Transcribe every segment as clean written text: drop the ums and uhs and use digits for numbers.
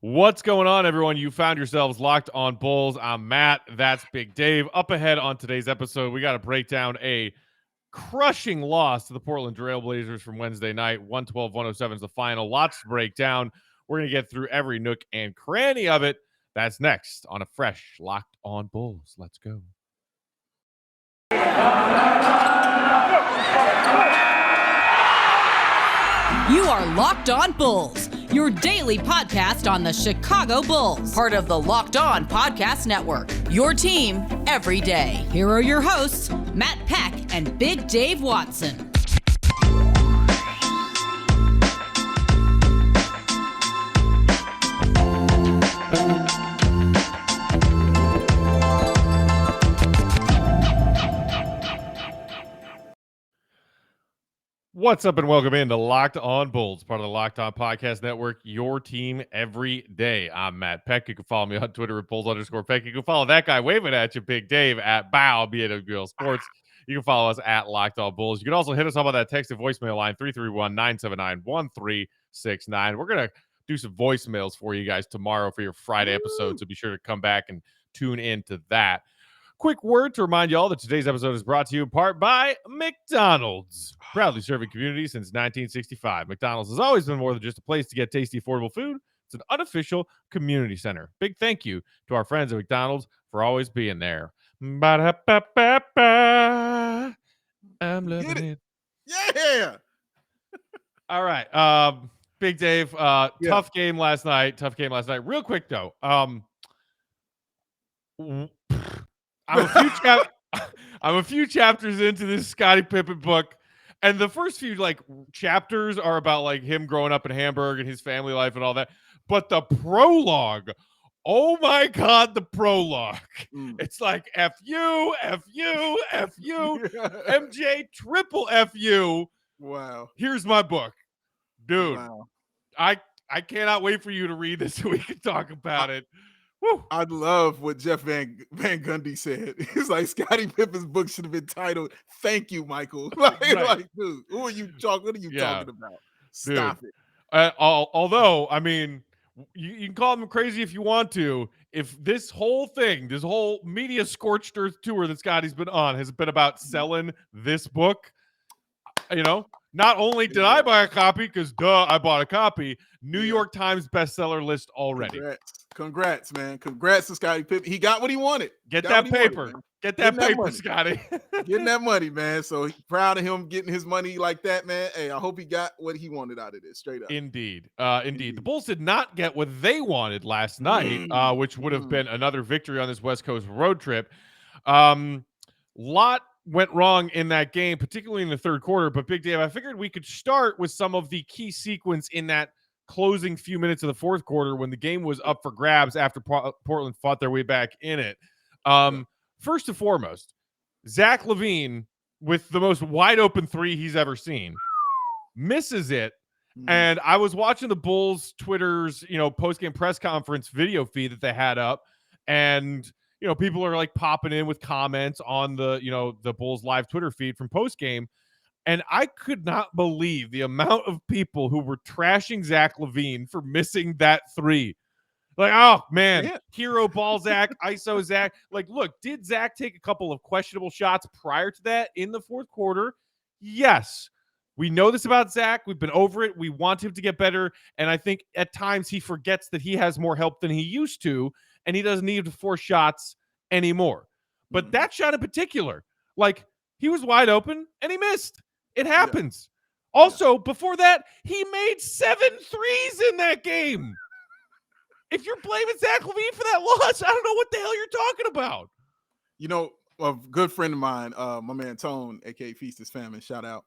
What's going on, everyone? You found yourselves locked on Bulls. I'm Matt. That's Big Dave. Up ahead on today's episode, we got to break down a crushing loss to the Portland Trailblazers from Wednesday night. 112-107 is the final. Lots to break down. We're going to get through every nook and cranny of it. That's next on a fresh Locked on Bulls. Let's go. You are Locked on Bulls, your daily podcast on the Chicago Bulls, part of the Locked on Podcast Network, your team every day. Here are your hosts, Matt Peck and Big Dave Watson. What's up and welcome into Locked on Bulls, part of the Locked on Podcast Network, your team every day. I'm Matt Peck. You can follow me on Twitter at Bulls_Peck. You can follow that guy waving at you, Big Dave, at Bow, BAWL Sports. You can follow us at Locked on Bulls. You can also hit us up on that text and voicemail line, 331-979-1369. We're going to do some voicemails for you guys tomorrow for your Friday episode, so be sure to come back and tune into that. Quick word to remind you all that today's episode is brought to you in part by McDonald's. Proudly serving communities since 1965. McDonald's has always been more than just a place to get tasty, affordable food. It's an unofficial community center. Big thank you to our friends at McDonald's for always being there. Ba-da-ba-ba-ba. I'm loving it. Yeah. All right. Big Dave, tough game last night. Real quick, though. I'm a few chapters into this Scottie Pippen book, and the first few chapters are about him growing up in Hamburg and his family life and all that. But the prologue, oh my God, the prologue! It's like F you, MJ triple F you. Wow. Here's my book, dude. Wow. I cannot wait for you to read this so we can talk about it. Woo. I love what Jeff Van Gundy said. He's like, Scottie Pippen's book should have been titled "Thank You, Michael." Like, dude, what are you talking about? Stop it. Although, I mean, you can call them crazy if you want to. If this whole media scorched earth tour that Scotty's been on has been about selling this book, not only did I buy a copy, because I bought a copy, New York Times bestseller list already. Congrats, man. Congrats to Scottie Pippen. He got what he wanted. Get that paper, Scotty. Getting that money, man. So proud of him getting his money like that, man. Hey, I hope he got what he wanted out of this, straight up. Indeed. The Bulls did not get what they wanted last night, which would have been another victory on this West Coast road trip. Lot went wrong in that game, particularly in the third quarter. But Big Dave, I figured we could start with some of the key sequence in that closing few minutes of the fourth quarter when the game was up for grabs after Portland fought their way back in it. First and foremost, Zach LaVine, with the most wide open three he's ever seen, misses it. And I was watching the Bulls Twitter's, post-game press conference video feed that they had up, and people are popping in with comments on the Bulls live Twitter feed from post-game. And I could not believe the amount of people who were trashing Zach LaVine for missing that three. Oh, man, hero ball Zach, ISO Zach. Look, did Zach take a couple of questionable shots prior to that in the fourth quarter? Yes. We know this about Zach. We've been over it. We want him to get better. And I think at times he forgets that he has more help than he used to, and he doesn't need to force shots anymore. But that shot in particular, he was wide open and he missed. It happens. Yeah. Also, before that, he made 7 threes in that game. If you're blaming Zach LaVine for that loss, I don't know what the hell you're talking about. A good friend of mine, my man Tone, aka Feast is Famine, shout out.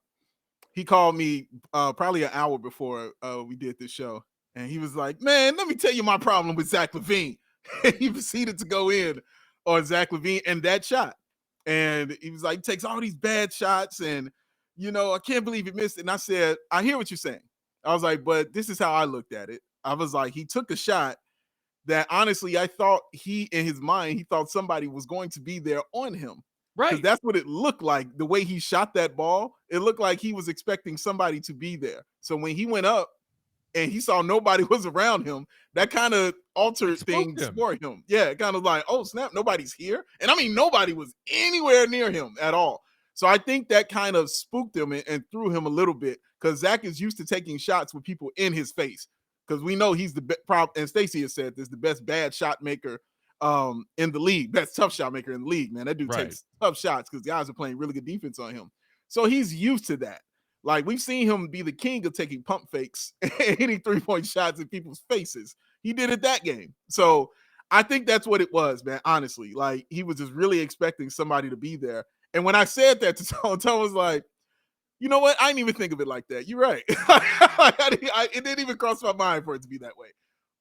He called me probably an hour before we did this show. And he was like, man, let me tell you my problem with Zach LaVine. He proceeded to go in on Zach LaVine and that shot. And he was like, he takes all these bad shots and, I can't believe he missed it. And I said, I hear what you're saying. I was like, but this is how I looked at it. I was like, he took a shot that honestly, I thought in his mind, he thought somebody was going to be there on him. Right. Because that's what it looked like. The way he shot that ball, it looked like he was expecting somebody to be there. So when he went up, and he saw nobody was around him, that kind of altered things for him. Yeah, kind of like, oh snap, nobody's here. And I mean, nobody was anywhere near him at all. So I think that kind of spooked him and threw him a little bit, because Zach is used to taking shots with people in his face, because we know he's the and Stacey has said this, the best bad shot maker in the league, best tough shot maker in the league, man. That dude takes tough shots because guys are playing really good defense on him. So he's used to that. Like, we've seen him be the king of taking pump fakes and hitting 3-point shots in people's faces. He did it that game. So I think that's what it was, man, honestly. Like, he was just really expecting somebody to be there. And when I said that to Tone, Tone was like, you know what? I didn't even think of it like that. You're right. It didn't even cross my mind for it to be that way.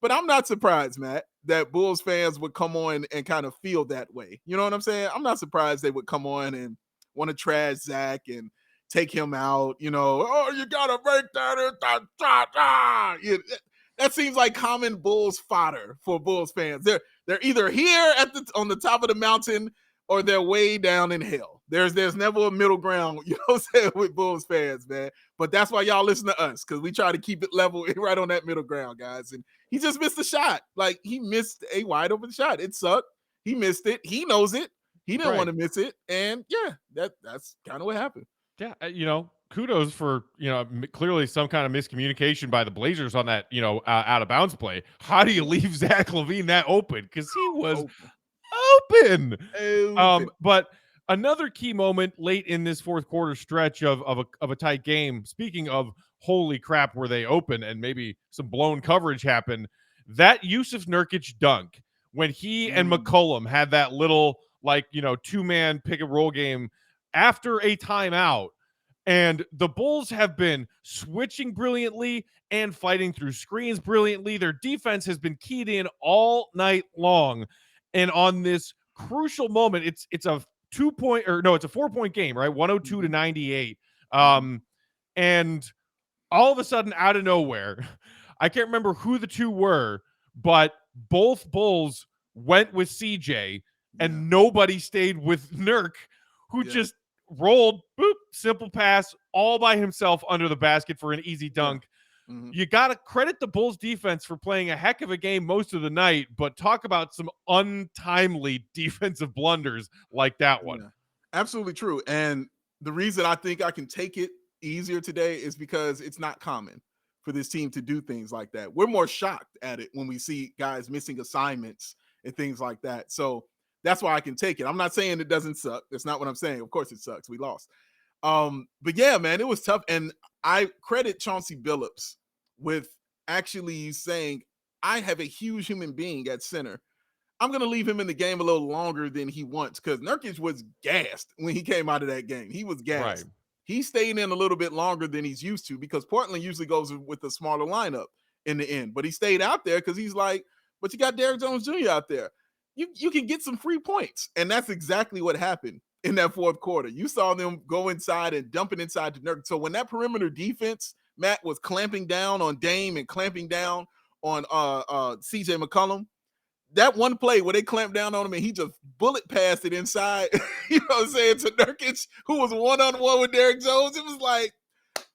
But I'm not surprised, Matt, that Bulls fans would come on and kind of feel that way. You know what I'm saying? I'm not surprised they would come on and want to trash Zach and take him out. You know, oh, you got to make that. That seems like common Bulls fodder for Bulls fans. They're either here on the top of the mountain, or they're way down in hell. There's never a middle ground, you know what I'm saying, with Bulls fans, man. But that's why y'all listen to us, because we try to keep it level right on that middle ground, guys. And he just missed a shot. Like, he missed a wide open shot. It sucked. He missed it. He knows it. He didn't want to miss it. And yeah, that's kind of what happened. Yeah, you know, kudos for, you know, clearly some kind of miscommunication by the Blazers on that, you know, out of bounds play. How do you leave Zach LaVine that open? Because he was open. But another key moment late in this fourth quarter stretch of a tight game, speaking of holy crap, were they open and maybe some blown coverage happened, that Yusuf Nurkic dunk when he and McCollum had that little, like, you know, two-man pick and roll game after a timeout. And the Bulls have been switching brilliantly and fighting through screens brilliantly. Their defense has been keyed in all night long. And on this crucial moment, it's a 4-point game, right? 102 to 98. And all of a sudden, out of nowhere, I can't remember who the two were, but both Bulls went with CJ and nobody stayed with Nurk, who just rolled, boop, simple pass all by himself under the basket for an easy dunk. You got to credit the Bulls defense for playing a heck of a game most of the night, but talk about some untimely defensive blunders like that one. Yeah, absolutely true. And the reason I think I can take it easier today is because it's not common for this team to do things like that. We're more shocked at it when we see guys missing assignments and things like that. So that's why I can take it. I'm not saying it doesn't suck. That's not what I'm saying. Of course it sucks. We lost. But yeah, man, it was tough. And I credit Chauncey Billups with actually saying, I have a huge human being at center. I'm going to leave him in the game a little longer than he wants, because Nurkic was gassed when he came out of that game. He was gassed. Right. He stayed in a little bit longer than he's used to, because Portland usually goes with a smaller lineup in the end. But he stayed out there because he's like, but you got Derrick Jones Jr. out there. You can get some free points. And that's exactly what happened in that fourth quarter. You saw them go inside and dump it inside to Nurkic. So when that perimeter defense, Matt, was clamping down on Dame and clamping down on CJ McCollum, that one play where they clamped down on him and he just bullet passed it inside, you know what I'm saying, to Nurkic, who was one-on-one with Derrick Jones. It was like,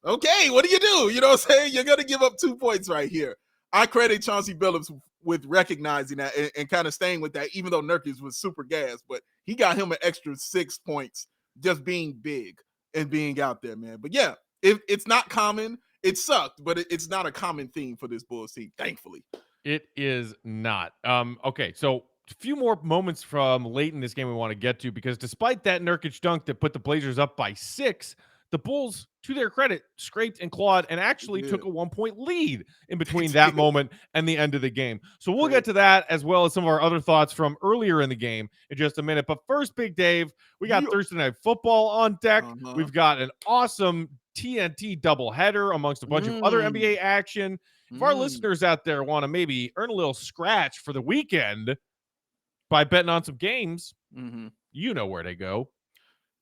okay, what do? You know what I'm saying? You're going to give up 2 points right here. I credit Chauncey Billups with recognizing that and kind of staying with that, even though Nurkic was super gassed. But he got him an extra 6 points just being big and being out there, man. But yeah, it's not common. It sucked, but it's not a common theme for this Bulls team, thankfully. It is not. Okay, so a few more moments from late in this game we want to get to, because despite that Nurkic dunk that put the Blazers up by 6, the Bulls, to their credit, scraped and clawed and actually took a 1-point lead in between that moment and the end of the game. So we'll get to that, as well as some of our other thoughts from earlier in the game in just a minute. But first, Big Dave, we got Thursday Night Football on deck. We've got an awesome TNT doubleheader amongst a bunch of other NBA action. If our listeners out there want to maybe earn a little scratch for the weekend by betting on some games, you know where to go.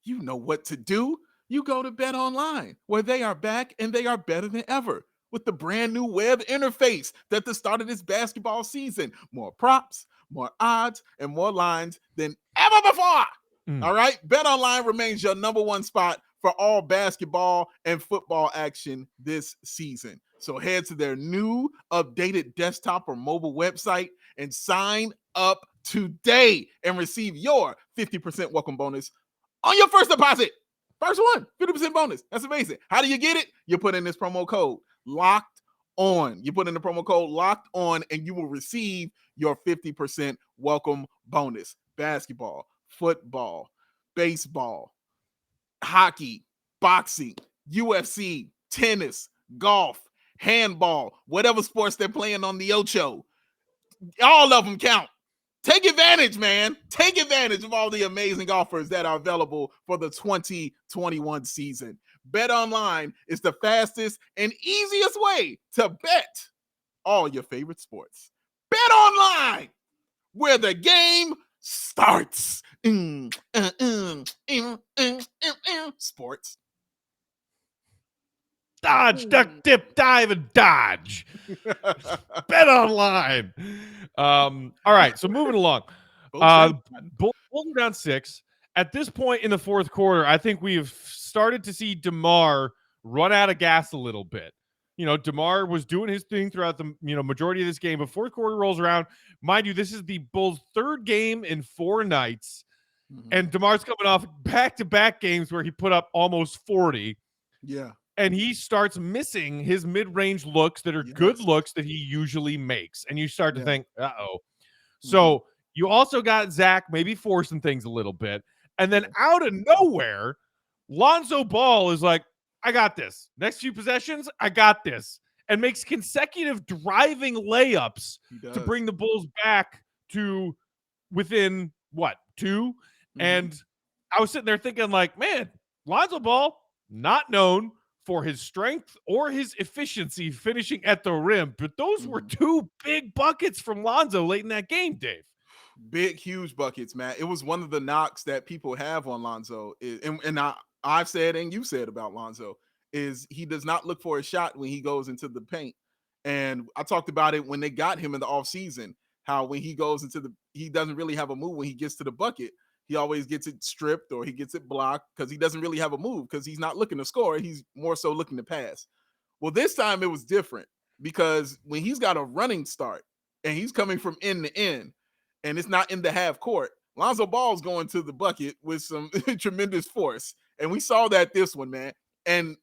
You know what to do. You go to Bet Online, where they are back and they are better than ever with the brand new web interface at the start of this basketball season. More props, more odds, and more lines than ever before. All right? Bet Online remains your number one spot for all basketball and football action this season. So head to their new updated desktop or mobile website and sign up today and receive your 50% welcome bonus on your first deposit. First one, 50% bonus. That's amazing. How do you get it? You put in this promo code locked on. You put in the promo code locked on and you will receive your 50% welcome bonus. Basketball, football, baseball, hockey, boxing, UFC, tennis, golf, handball, whatever sports they're playing on the Ocho. All of them count. Take advantage, man. Take advantage of all the amazing offers that are available for the 2021 season. BetOnline is the fastest and easiest way to bet all your favorite sports. BetOnline, where the game starts. Sports. Dodge, duck, dip, dive, and dodge. Bet online. All right, so moving along. Bulls are down 6. At this point in the fourth quarter, I think we've started to see DeMar run out of gas a little bit. You know, DeMar was doing his thing throughout the majority of this game, but fourth quarter rolls around. Mind you, this is the Bulls' third game in 4 nights, and DeMar's coming off back-to-back games where he put up almost 40. Yeah. And he starts missing his mid-range looks that are good looks that he usually makes. And you start to think, uh-oh. So you also got Zach maybe forcing things a little bit. And then out of nowhere, Lonzo Ball is like, I got this. Next few possessions, I got this. And makes consecutive driving layups to bring the Bulls back to within, 2? And I was sitting there thinking like, man, Lonzo Ball, not known for his strength or his efficiency finishing at the rim. But those were 2 big buckets from Lonzo late in that game, Dave. Big, huge buckets, man. It was one of the knocks that people have on Lonzo. And I've said and you said about Lonzo is he does not look for a shot when he goes into the paint. And I talked about it when they got him in the offseason, how when he goes he doesn't really have a move when he gets to the bucket. He always gets it stripped or he gets it blocked because he doesn't really have a move because he's not looking to score. He's more so looking to pass. Well, this time it was different because when he's got a running start and he's coming from end to end and it's not in the half court, Lonzo Ball's going to the bucket with some tremendous force. And we saw that this one, man. And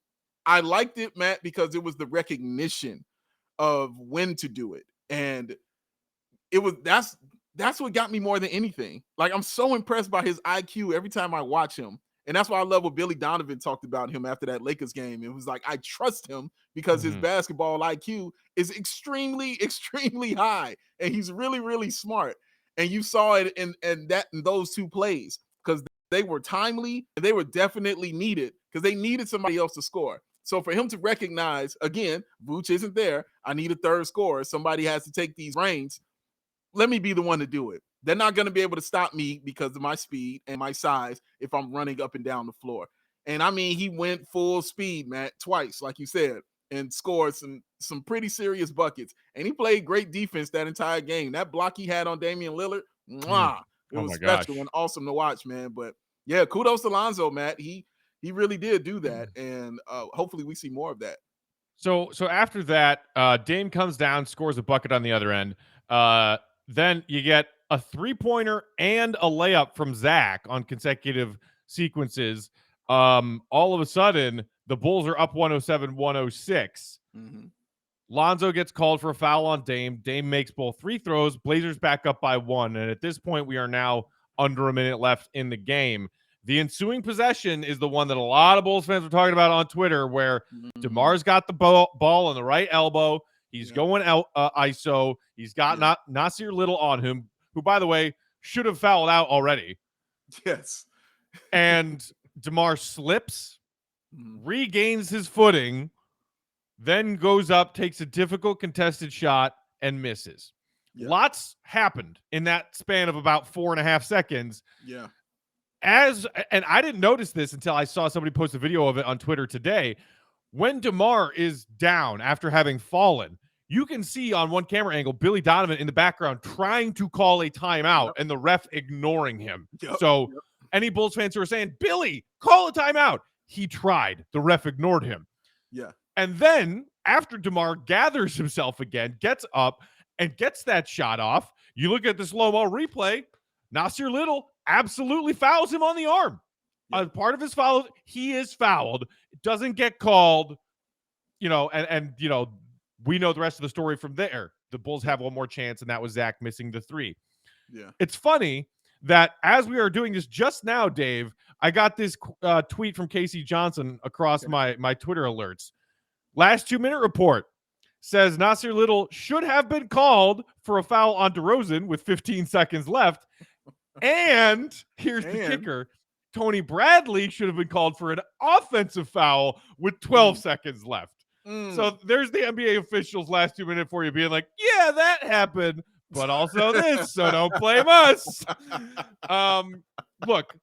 I liked it, Matt, because it was the recognition of when to do it. And that's what got me more than anything. Like, I'm so impressed by his IQ every time I watch him. And that's why I love what Billy Donovan talked about him after that Lakers game. It was like, I trust him because his basketball IQ is extremely, extremely high. And he's really, really smart. And you saw it in those 2 plays because they were timely and they were definitely needed because they needed somebody else to score. So for him to recognize, again, Vooch isn't there. I need a third scorer. Somebody has to take these reins. Let me be the one to do it. They're not going to be able to stop me because of my speed and my size if I'm running up and down the floor. And I mean, he went full speed, Matt, twice, like you said, and scored some pretty serious buckets. And he played great defense that entire game. That block he had on Damian Lillard, it was special and awesome to watch, man. But yeah, kudos to Lonzo, Matt. He really did do that. And hopefully we see more of that. So after that, Dame comes down, scores a bucket on the other end. Then you get a 3-pointer and a layup from Zach on consecutive sequences. All of a sudden, the Bulls are up 107-106. Lonzo gets called for a foul on Dame. Dame makes both free throws. Blazers back up by 1. And at this point, we are now under a minute left in the game. The ensuing possession is the one that a lot of Bulls fans were talking about on Twitter, where DeMar's got the ball on the right elbow. He's going out ISO. He's got Nasir Little on him, who, by the way, should have fouled out already. Yes. And DeMar slips, regains his footing, then goes up, takes a difficult contested shot, and misses. Lots happened in that span of about 4.5 seconds. Yeah. And I didn't notice this until I saw somebody post a video of it on Twitter today. When DeMar is down after having fallen, you can see on one camera angle Billy Donovan in the background trying to call a timeout and the ref ignoring him. Any Bulls fans who are saying, Billy, call a timeout, he tried. The ref ignored him. Yeah. And then after DeMar gathers himself again, gets up, and gets that shot off. You look at the slow-mo replay, Nasir Little absolutely fouls him on the arm. Yeah. As part of his foul, he is fouled. It doesn't get called, and we know the rest of the story from there. The Bulls have one more chance, and that was Zach missing the three. Yeah. It's funny that as we are doing this just now, Dave, I got this tweet from Casey Johnson across my Twitter alerts. Last 2-minute report says Nasir Little should have been called for a foul on DeRozan with 15 seconds left. And here's the kicker. Tony Bradley should have been called for an offensive foul with 12 seconds left. So there's the NBA officials last 2 minutes for you being like, yeah, that happened, but also this, so don't blame us. Look,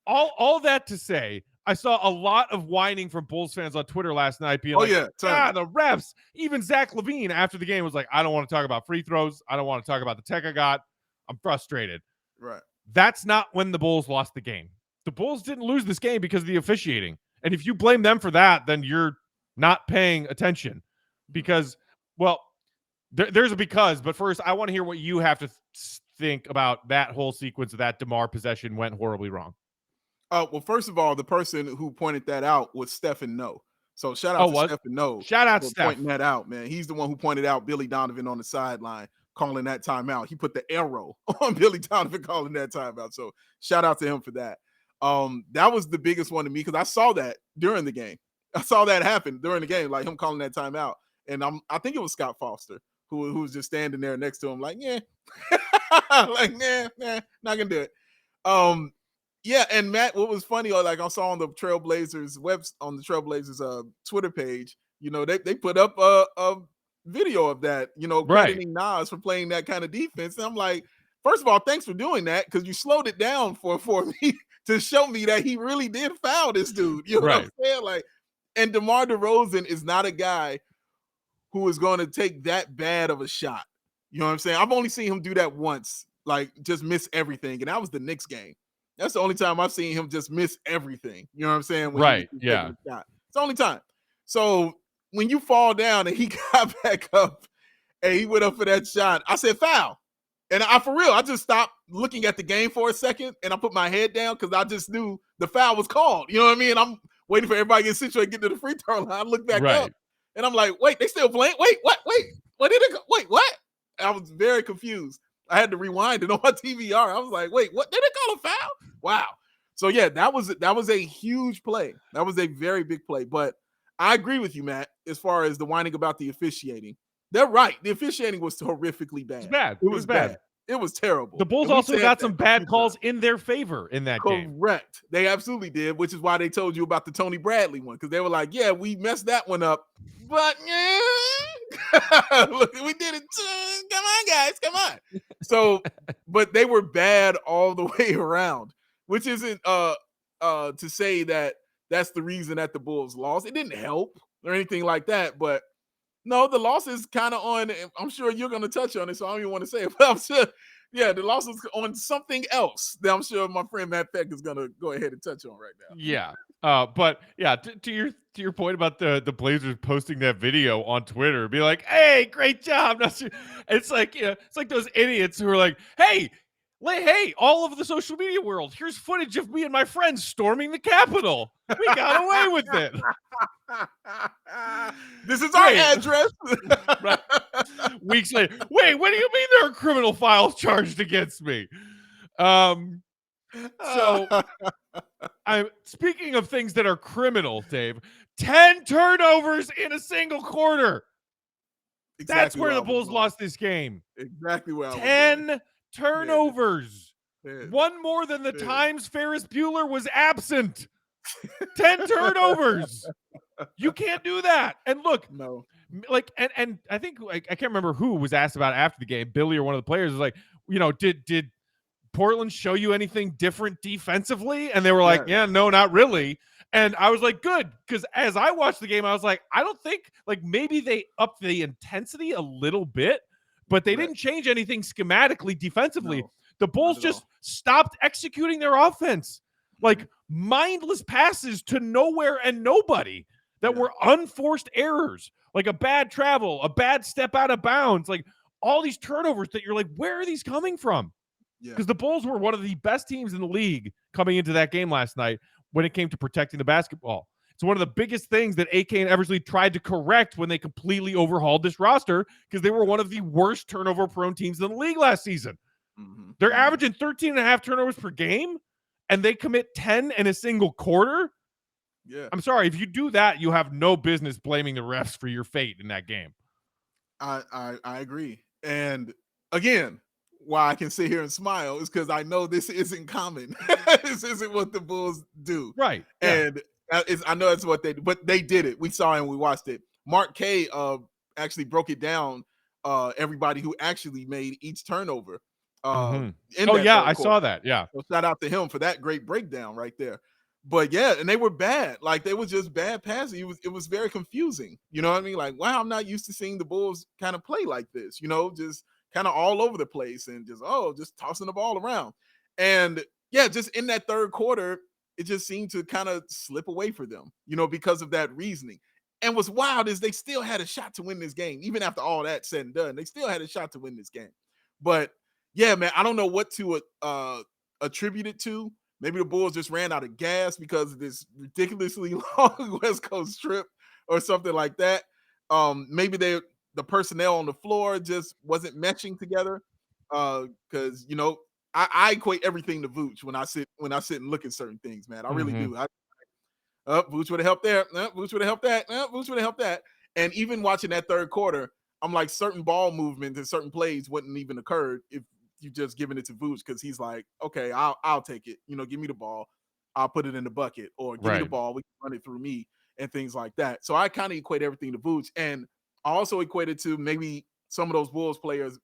all that to say, I saw a lot of whining from Bulls fans on Twitter last night being the refs. Even Zach LaVine after the game was like, I don't want to talk about free throws. I don't want to talk about the tech I got. I'm frustrated. Right. That's not when the Bulls lost the game. The Bulls didn't lose this game because of the officiating. And if you blame them for that, then you're not paying attention because, well, there's a because. But first, I want to hear what you have to think about that whole sequence of that DeMar possession went horribly wrong. Well, first of all, the person who pointed that out was Stephen No. So shout out to Stephen No. Shout out for Steph. Pointing that out, man. He's the one who pointed out Billy Donovan on the sideline calling that timeout. He put the arrow on Billy Donovan calling that timeout. So shout out to him for that. That was the biggest one to me because I saw that during the game. I saw that happen during the game, like him calling that timeout. And I think it was Scott Foster who was just standing there next to him, like, yeah, like, nah, not gonna do it. Yeah, and Matt, what was funny, like I saw on the Trailblazers Twitter page, they put up a video of that, crediting Nas for playing that kind of defense. And I'm like, first of all, thanks for doing that because you slowed it down for me to show me that he really did foul this dude. You know what I'm saying? Like, and DeMar DeRozan is not a guy who is going to take that bad of a shot. You know what I'm saying? I've only seen him do that once, like just miss everything, and that was the Knicks game. That's the only time I've seen him just miss everything. You know what I'm saying? Yeah. It's the only time. So when you fall down and he got back up and he went up for that shot, I said foul. And for real, I just stopped looking at the game for a second and I put my head down because I just knew the foul was called. You know what I mean? I'm waiting for everybody to get situated, get to the free throw line. I look back up and I'm like, wait, they still playing? Wait, what? What did it go? Wait, what? I was very confused. I had to rewind it on my TVR. I was like, wait, what? Did it call a foul? Wow. So yeah, that was a huge play. That was a very big play. But I agree with you, Matt, as far as the whining about the officiating. They're right. The officiating was horrifically bad. It was bad. It was terrible. The Bulls also got some bad calls in their favor in that game. Correct. They absolutely did, which is why they told you about the Tony Bradley one, because they were like, yeah, we messed that one up. But look, we did it. Come on, guys. Come on. So, but they were bad all the way around, which isn't to say that that's the reason that the Bulls lost. It didn't help or anything like that, but no, the loss is kind of on. I'm sure you're going to touch on it, so I don't even want to say it. But I'm sure, yeah, the loss is on something else that I'm sure my friend Matt Peck is going to go ahead and touch on right now. Yeah, but yeah, to your point about the Blazers posting that video on Twitter, be like, "Hey, great job!" It's like it's like those idiots who are like, "Hey, all over the social media world, here's footage of me and my friends storming the Capitol. We got away with it." This is our address. Right. Weeks later, wait, what do you mean there are criminal files charged against me? So I'm speaking of things that are criminal, Dave. 10 turnovers in a single quarter. Exactly. That's where the Bulls lost this game. Exactly where 10 turnovers. Yeah. One more than the times Ferris Bueller was absent. 10 turnovers. You can't do that. And look, no, like, and I think I can't remember who was asked about after the game. Billy or one of the players was like, did Portland show you anything different defensively? And they were like, yeah, no, not really. And I was like, good, because as I watched the game, I was like, I don't think, like, maybe they upped the intensity a little bit, but they didn't change anything schematically defensively. No, the Bulls just stopped executing their offense. Like mindless passes to nowhere and nobody that were unforced errors. like a bad travel, a bad step out of bounds, like all these turnovers that you're like, where are these coming from? Yeah. Because the Bulls were one of the best teams in the league coming into that game last night when it came to protecting the basketball. It's one of the biggest things that AK and Eversley tried to correct when they completely overhauled this roster, because they were one of the worst turnover-prone teams in the league last season. Mm-hmm. They're averaging 13.5 turnovers per game, and they commit 10 in a single quarter. Yeah. I'm sorry. If you do that, you have no business blaming the refs for your fate in that game. I agree. And again, why I can sit here and smile is because I know this isn't common. This isn't what the Bulls do. Right. Yeah. And I know that's what they do, but they did it. We saw it and we watched it. Mark K actually broke it down, everybody who actually made each turnover. Oh, yeah, I saw that. Yeah. So shout out to him for that great breakdown right there. But yeah, and they were bad. Like, they were just bad passing. It was very confusing. You know what I mean? Like, wow, I'm not used to seeing the Bulls kind of play like this, you know, just kind of all over the place and just tossing the ball around. And yeah, just in that third quarter, it just seemed to kind of slip away for them, you know, because of that reasoning. And what's wild is they still had a shot to win this game. Even after all that said and done, they still had a shot to win this game. But yeah, man, I don't know what to attribute it to. Maybe the Bulls just ran out of gas because of this ridiculously long West Coast trip or something like that. Maybe the personnel on the floor just wasn't meshing together. Because you know, I equate everything to Vooch when I sit and look at certain things, man. I really do. Vooch would have helped there. Vooch would have helped that. Vooch would have helped that. And even watching that third quarter, I'm like, certain ball movements and certain plays wouldn't even occurred if you just giving it to Vooch, because he's like, okay, I'll take it. You know, give me the ball, I'll put it in the bucket, or give me the ball, we can run it through me and things like that. So I kind of equate everything to Vooch, and I also equated to maybe some of those Bulls players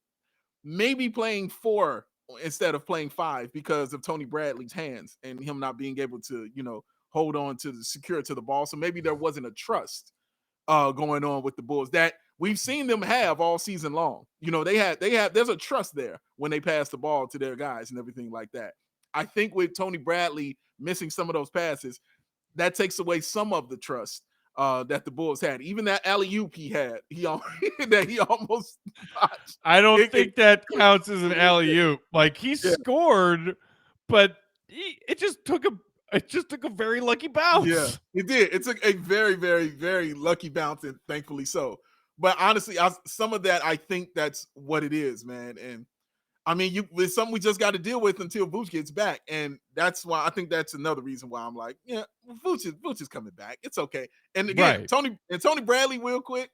maybe playing 4 instead of playing 5 because of Tony Bradley's hands and him not being able to, you know, hold on to secure to the ball. So maybe there wasn't a trust going on with the Bulls that we've seen them have all season long. You know, there's a trust there when they pass the ball to their guys and everything like that. I think with Tony Bradley missing some of those passes, that takes away some of the trust that the Bulls had. Even that alley-oop he had, that he almost botched. I don't think that counts as an alley-oop. Like, he scored, but it just took a very lucky bounce. Yeah, it did. It took a very, very, very lucky bounce, and thankfully so. But honestly, some of that, I think that's what it is, man. And I mean, it's something we just got to deal with until Vooch gets back. And that's why I think that's another reason why I'm like, yeah, Vooch is coming back. It's okay. And again, Tony Bradley, real quick,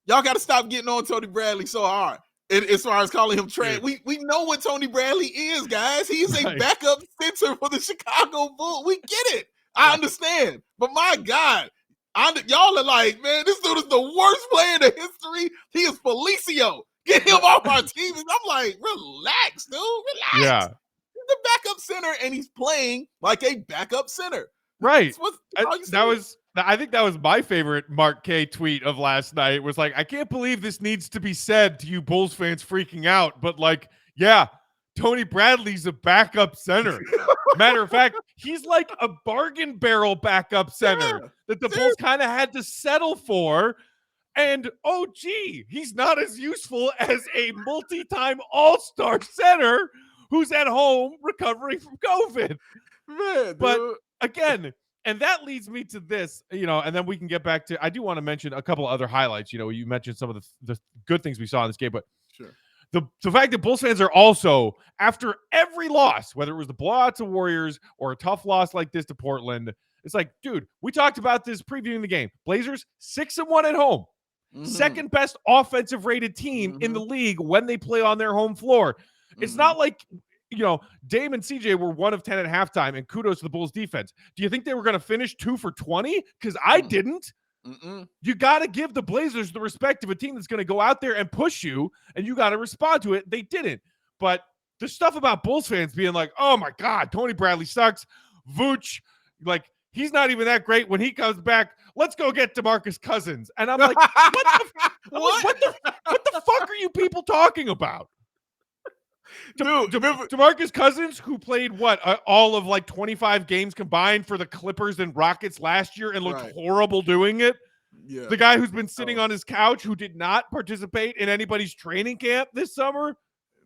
y'all got to stop getting on Tony Bradley so hard. As far as calling him trash, we know what Tony Bradley is, guys. He's a backup center for the Chicago Bulls. We get it. I understand. But my God, y'all are like, man, this dude is the worst player in the history. He is Felicio. Get him off our team. And I'm like, relax, dude. Relax. Yeah. He's the backup center, and he's playing like a backup center. Right. I think that was my favorite Mark K tweet of last night. Was like, I can't believe this needs to be said to you Bulls fans freaking out, but like, yeah, Tony Bradley's a backup center. Matter of fact, he's like a bargain barrel backup center that the Bulls kind of had to settle for. And oh, gee, he's not as useful as a multi-time all-star center who's at home recovering from COVID. Man, but again, and that leads me to this, you know, and then we can get back to, I do want to mention a couple of other highlights. You know, you mentioned some of the good things we saw in this game, but sure. The fact that Bulls fans are also, after every loss, whether it was the blowout to Warriors or a tough loss like this to Portland, it's like, dude, we talked about this previewing the game. Blazers 6-1 at home. Second best offensive rated team in the league when they play on their home floor. It's not like, you know, Dame and CJ were 1 of 10 at halftime, and kudos to the Bulls defense. Do you think they were going to finish 2 for 20? Because I didn't. You got to give the Blazers the respect of a team that's going to go out there and push you, and you got to respond to it. They didn't. But the stuff about Bulls fans being like, oh my God, Tony Bradley sucks. Vooch, like, he's not even that great. When he comes back, let's go get DeMarcus Cousins. And I'm like, what the fuck are you people talking about? DeMarcus Cousins, who played all of like 25 games combined for the Clippers and Rockets last year and looked horrible doing it. Yeah. The guy who's been sitting on his couch, who did not participate in anybody's training camp this summer.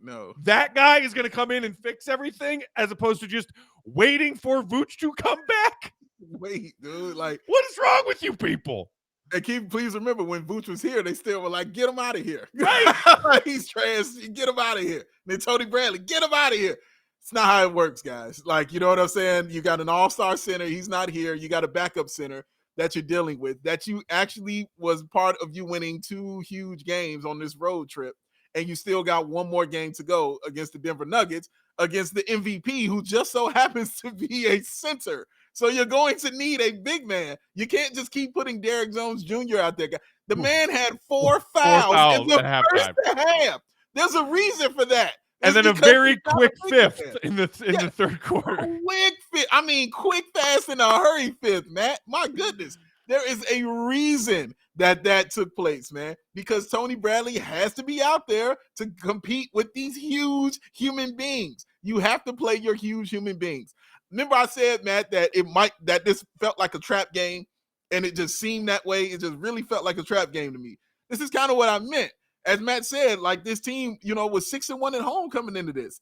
No. That guy is going to come in and fix everything as opposed to just waiting for Vooch to come back. Wait, dude. Like, what is wrong with you people? And please remember, when Vooch was here, they still were like, get him out of here. Right. He's trash. Get him out of here. And then Tony Bradley, get him out of here. It's not how it works, guys. Like, you know what I'm saying? You got an all-star center. He's not here. You got a backup center that you're dealing with, that you actually was part of you winning 2 huge games on this road trip. And you still got 1 more game to go against the Denver Nuggets, against the MVP, who just so happens to be a center. So you're going to need a big man. You can't just keep putting Derrick Jones Jr. out there. The man had 4 fouls in the first half. There's a reason for that. And then a very quick fifth in the third quarter. Quick fifth. I mean, quick, fast, and a hurry fifth, Matt. My goodness. There is a reason that took place, man, because Tony Bradley has to be out there to compete with these huge human beings. You have to play your huge human beings. Remember I said, Matt, that this felt like a trap game, and it just seemed that way. It just really felt like a trap game to me. This is kind of what I meant. As Matt said, like, this team, was 6-1 at home coming into this.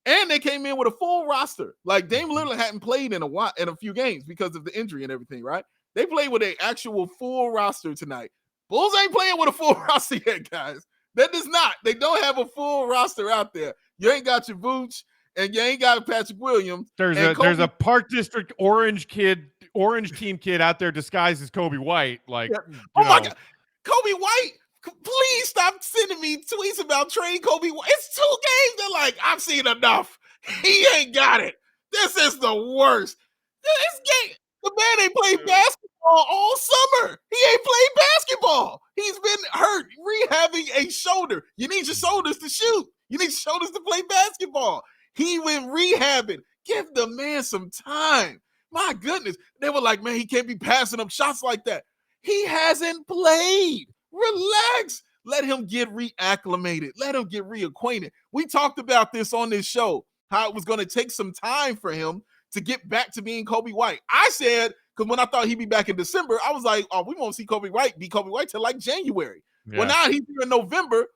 And they came in with a full roster. Like, Damian Lillard hadn't played in a few games because of the injury and everything, right? They played with an actual full roster tonight. Bulls ain't playing with a full roster yet, guys. That does not. They don't have a full roster out there. You ain't got your Vooch, and you ain't got Patrick Williams. There's a Park District orange team kid out there disguised as Kobe White. Like, yeah. My God, Kobe White. Please stop sending me tweets about trading Kobe White. It's 2 games. They're like, I've seen enough. He ain't got it. This is the worst. This game. The man ain't played basketball all summer. He ain't played basketball. He's been hurt, rehabbing a shoulder. You need your shoulders to shoot. You need your shoulders to play basketball. He went rehabbing. Give the man some time. My goodness. They were like, man, he can't be passing up shots like that. He hasn't played. Relax. Let him get reacclimated. Let him get reacquainted. We talked about this on this show, how it was going to take some time for him to get back to being Kobe White. I said, because when I thought he'd be back in December, I was like, oh, we won't see Kobe White be Kobe White till like January. Yeah. Well, now he's here in November.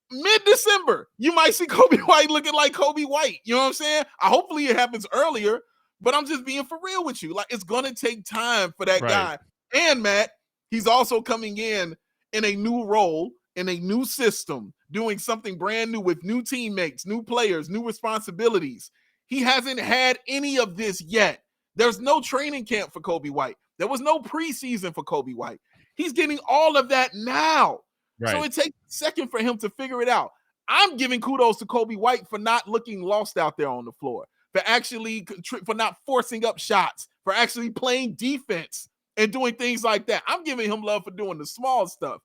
Mid-December, you might see Kobe White looking like Kobe White. You know what I'm saying? Hopefully it happens earlier, but I'm just being for real with you. Like, it's going to take time for that guy. And, Matt, he's also coming in a new role, in a new system, doing something brand new with new teammates, new players, new responsibilities. He hasn't had any of this yet. There's no training camp for Kobe White. There was no preseason for Kobe White. He's getting all of that now. Right. So it takes a second for him to figure it out. I'm giving kudos to Kobe White for not looking lost out there on the floor, for not forcing up shots, for actually playing defense and doing things like that. I'm giving him love for doing the small stuff.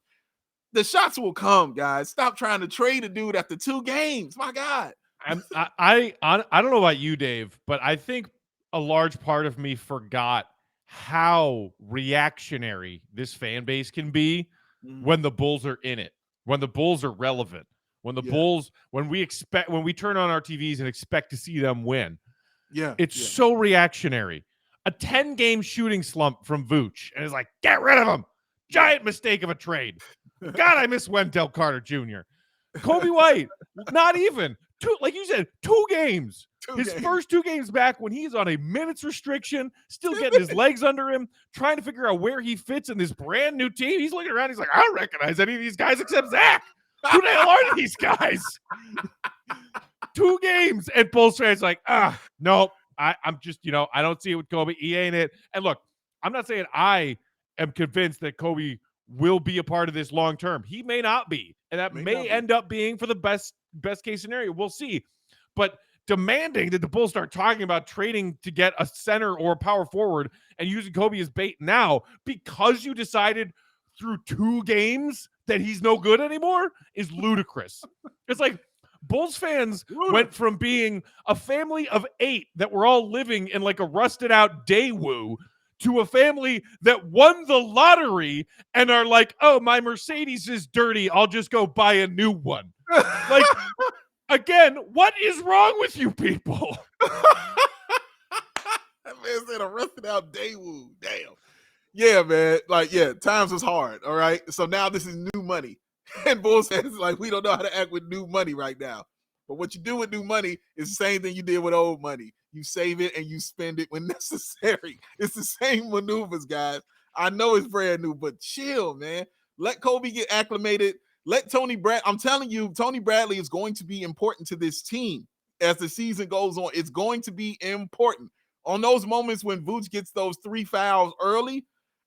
The shots will come, guys. Stop trying to trade a dude after 2 games. My God. I don't know about you, Dave, but I think a large part of me forgot how reactionary this fan base can be when the Bulls are in it, when the Bulls are relevant, when the Bulls, when we turn on our TVs and expect to see them win. Yeah, it's so reactionary. A 10-game shooting slump from Vooch, and it's like, get rid of him. Giant mistake of a trade. God, I miss Wendell Carter Jr. Kobe White, not even. 2, like you said, 2 games. His first 2 games back when he's on a minutes restriction, still getting his legs under him, trying to figure out where he fits in this brand new team. He's looking around. He's like, I don't recognize any of these guys except Zach. Who the hell are these guys? 2 games. And Bulls fans like, no, I'm just, I don't see it with Kobe. He ain't it. And look, I'm not saying I am convinced that Kobe will be a part of this long term. He may not be. And that may end up being for the best case scenario. We'll see. But demanding that the Bulls start talking about trading to get a center or a power forward and using Kobe as bait now because you decided through 2 games that he's no good anymore is ludicrous. It's like Bulls fans went from being a family of 8 that were all living in like a rusted out Daewoo to a family that won the lottery and are like, oh, my Mercedes is dirty. I'll just go buy a new one. Like, again, what is wrong with you people? That man said a rusted out Daewoo. Damn. Yeah, man. Like, yeah, times was hard. All right. So now this is new money. And Bull says, like, we don't know how to act with new money right now. But what you do with new money is the same thing you did with old money. You save it and you spend it when necessary. It's the same maneuvers, guys. I know it's brand new, but chill, man. Let Kobe get acclimated. Let Tony I'm telling you, Tony Bradley is going to be important to this team as the season goes on. It's going to be important. On those moments when Vooch gets those 3 fouls early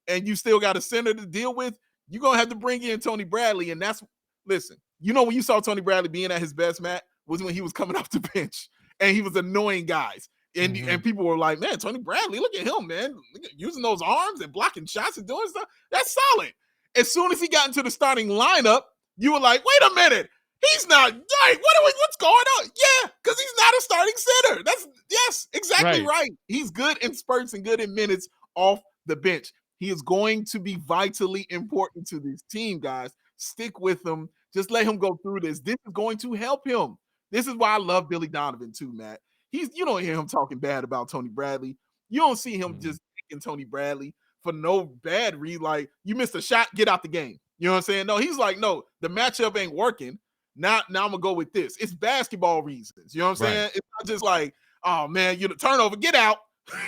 and you still got a center to deal with, you're going to have to bring in Tony Bradley. And listen, when you saw Tony Bradley being at his best, Matt, was when he was coming off the bench and he was annoying guys. And people were like, man, Tony Bradley, look at him, man. Using those arms and blocking shots and doing stuff. That's solid. As soon as he got into the starting lineup, you were like, wait a minute. He's not right. What's going on? Yeah, because he's not a starting center. Yes, exactly right. He's good in spurts and good in minutes off the bench. He is going to be vitally important to this team, guys. Stick with him. Just let him go through this. This is going to help him. This is why I love Billy Donovan too, Matt. You don't hear him talking bad about Tony Bradley. You don't see him just picking Tony Bradley for no bad reason. Like, you missed a shot, get out the game. You know what I'm saying? No, he's like, no, the matchup ain't working. Now I'm gonna go with this. It's basketball reasons. You know what I'm saying? It's not just like, oh man, turnover, get out.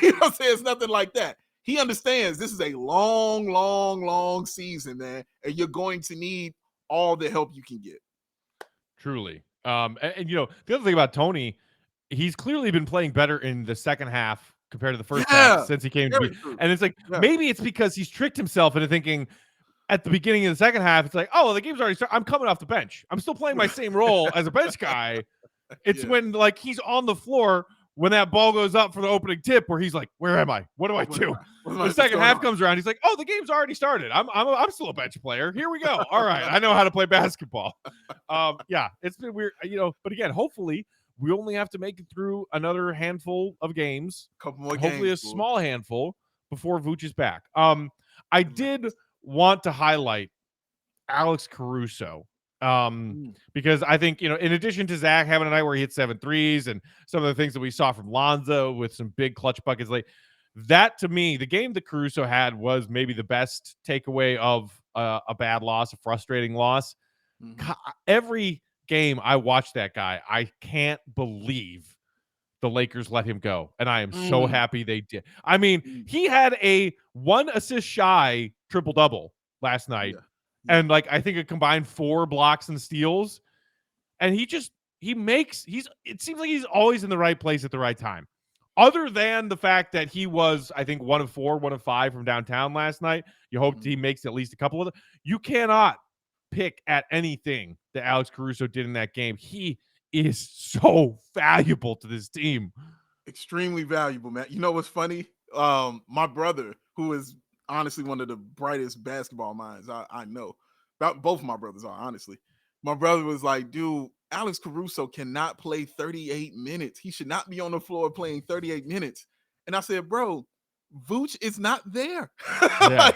You know what I'm saying? It's nothing like that. He understands this is a long, long, long season, man, and you're going to need all the help you can get. Truly. And the other thing about Tony, he's clearly been playing better in the second half compared to the first half since he came to be. And it's like, maybe it's because he's tricked himself into thinking at the beginning of the second half, it's like, oh, the game's already started. I'm coming off the bench. I'm still playing my same role as a bench guy. It's when like he's on the floor when that ball goes up for the opening tip where he's like, where am I? What do I do? The second half comes around. He's like, oh, the game's already started. I'm still a bench player. Here we go. All right. I know how to play basketball. It's been weird, but again, hopefully we only have to make it through another handful of games, hopefully a small handful before Vooch is back. I did want to highlight Alex Caruso because I think, in addition to Zach having a night where he hit 7 threes and some of the things that we saw from Lonzo with some big clutch buckets late, that to me, the game that Caruso had was maybe the best takeaway of a bad loss, a frustrating loss. Every game I watched that guy, I can't believe the Lakers let him go. And I am so happy they did. I mean, he had a 1 assist shy triple-double last night. And like, I think a combined 4 blocks and steals. And it seems like he's always in the right place at the right time. Other than the fact that he was, I think, 1 of 4, 1 of 5 from downtown last night. You hope he makes at least a couple of them. You cannot pick at anything that Alex Caruso did in that game. He is so valuable to this team. Extremely valuable, man. You know what's funny? My brother, who is honestly one of the brightest basketball minds I know. Both of my brothers are, honestly. My brother was like, dude, Alex Caruso cannot play 38 minutes. He should not be on the floor playing 38 minutes. And I said, bro, Vooch is not there.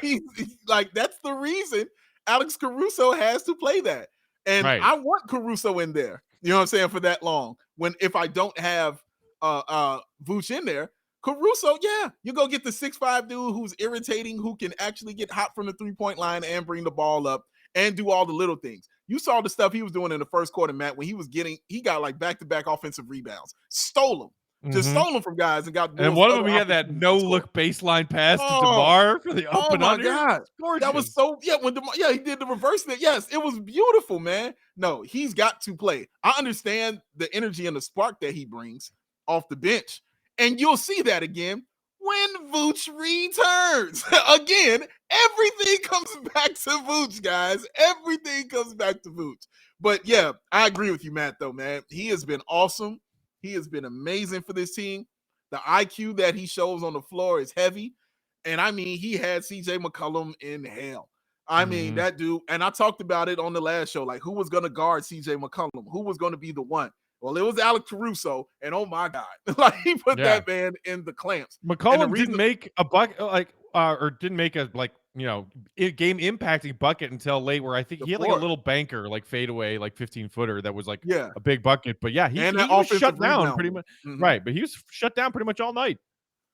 He's like, that's the reason Alex Caruso has to play that. And I want Caruso in there. You know what I'm saying? For that long. If I don't have Vooch in there, Caruso, you go get the 6'5" dude who's irritating, who can actually get hot from the 3-point line and bring the ball up and do all the little things. You saw the stuff he was doing in the first quarter, Matt, when he got like back-to-back offensive rebounds. Stole them. Just stole them from guys and got. And one of them, he had that no-look baseline pass to DeMar for the up and under. Oh, my God. That was so, when DeMar, he did the reverse thing. Yes, it was beautiful, man. No, he's got to play. I understand the energy and the spark that he brings off the bench. And you'll see that again when Vooch returns. Again, everything comes back to Vooch, guys. Everything comes back to Vooch. But I agree with you, Matt, though, man. He has been awesome. He has been amazing for this team. The IQ that he shows on the floor is heavy. And I mean, he had CJ McCollum in hell. I mean, that dude, and I talked about it on the last show, like who was going to guard CJ McCollum? Who was going to be the one? Well, it was Alex Caruso, and oh my God, like he put that man in the clamps. McCollum didn't make a bucket, or didn't make a game impacting bucket until late, where I think he had like a little banker, like fadeaway, like 15-footer that was like a big bucket. But he was shut down pretty much. Right, but he was shut down pretty much all night.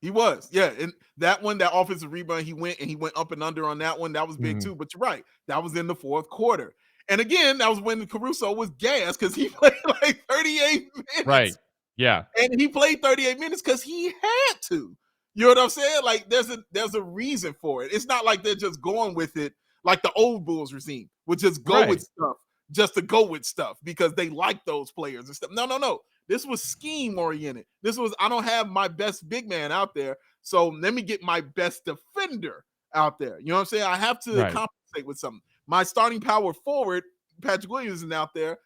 He was, yeah. And that one, that offensive rebound, he went up and under on that one. That was big Mhm. too. But you're right. That was in the fourth quarter. And again, that was when Caruso was gassed because he played like 38 minutes. Right. Yeah. And he played 38 minutes because he had to. You know what I'm saying? Like there's a reason for it. It's not like they're just going with it like the old Bulls regime would just go with stuff just to go with stuff because they like those players and stuff. No. This was scheme oriented. This was, I don't have my best big man out there, so let me get my best defender out there. You know what I'm saying? I have to compensate with something. My starting power forward, Patrick Williams, isn't out there.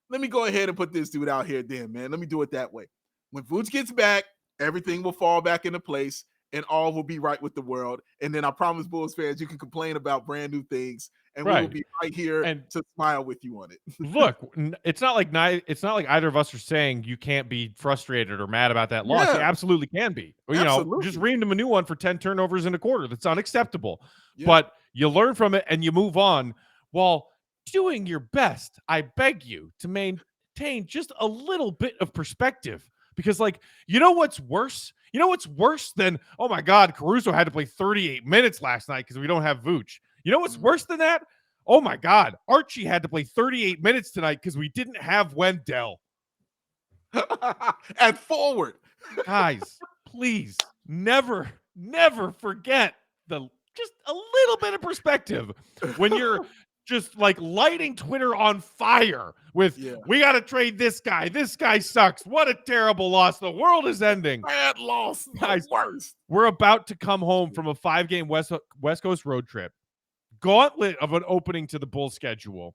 Let me go ahead and put this dude out here then, man. Let me do it that way. When Vooch gets back, everything will fall back into place and all will be right with the world. And then I promise Bulls fans, you can complain about brand new things and we will be right here to smile with you on it. Look, it's not like either of us are saying you can't be frustrated or mad about that loss. You absolutely can be. You know, just ream them a new one for 10 turnovers in a quarter. That's unacceptable. But you learn from it and you move on while doing your best. I beg you to maintain just a little bit of perspective. Because, like, you know what's worse? You know what's worse than, oh, my God, Caruso had to play 38 minutes last night because we don't have Vooch. You know what's worse than that? Oh, my God, Archie had to play 38 minutes tonight because we didn't have Wendell. At forward. Guys, please, never forget just a little bit of perspective when you're just like lighting Twitter on fire with we got to trade this guy. This guy sucks. What a terrible loss. The world is ending. Bad loss. Guys, worst. We're about to come home from a 5-game West Coast road trip. Gauntlet of an opening to the Bulls schedule.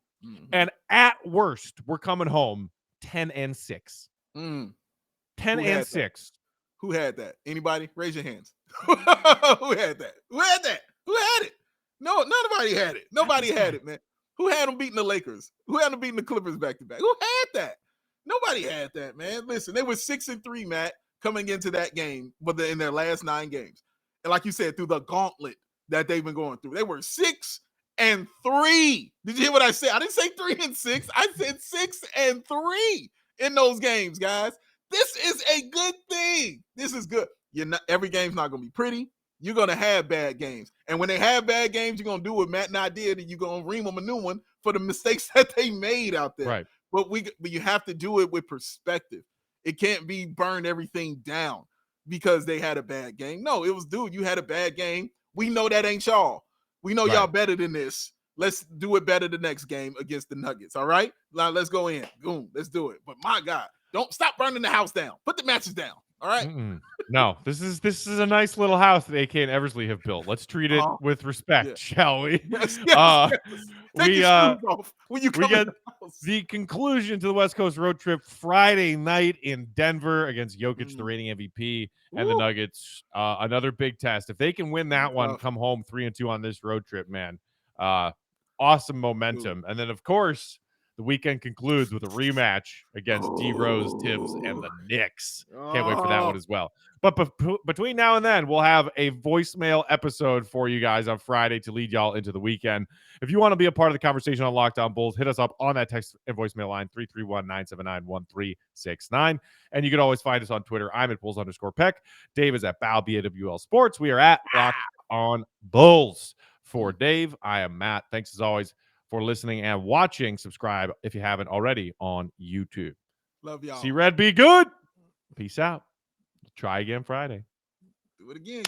And at worst, we're coming home 10-6. 10-6. Who had that? Anybody? Raise your hands. Who had that? Who had that? Who had it? No, nobody had it. Nobody had it, man. Who had them beating the Lakers? Who had them beating the Clippers back to back? Who had that? Nobody had that, man. Listen, they were 6-3, Matt, coming into that game, but in their last 9 games. And like you said, through the gauntlet that they've been going through, they were 6-3. Did you hear what I said? I didn't say 3-6. I said 6-3 in those games, guys. This is a good thing. This is good. Every game's not going to be pretty. You're going to have bad games. And when they have bad games, you're going to do what Matt and I did, and you're going to ream them a new one for the mistakes that they made out there. Right. But you have to do it with perspective. It can't be burn everything down because they had a bad game. No, it was, dude, you had a bad game. We know that ain't y'all. We know y'all better than this. Let's do it better the next game against the Nuggets, all right? Now let's go in. Boom, let's do it. But my God, don't stop burning the house down. Put the matches down. All right. No, this is a nice little house that AK and Eversley have built. Let's treat it with respect, shall we? Yes. We get the conclusion to the West Coast road trip Friday night in Denver against Jokic, the reigning MVP, and the Nuggets. Another big test. If they can win that one, come home 3-2 on this road trip, man. Awesome momentum. And then, of course, the weekend concludes with a rematch against D Rose, Tibbs, and the Knicks. Can't wait for that one as well. But between now and then, we'll have a voicemail episode for you guys on Friday to lead y'all into the weekend. If you want to be a part of the conversation on Locked On Bulls, hit us up on that text and voicemail line, 331-979-1369. And you can always find us on Twitter. I'm at Bulls_Peck. Dave is at Bow, BAWL Sports. We are at Locked On Bulls. For Dave, I am Matt. Thanks as always for listening and watching. Subscribe if you haven't already on YouTube. Love y'all. See Red, be good. Peace out. Try again Friday. Do it again.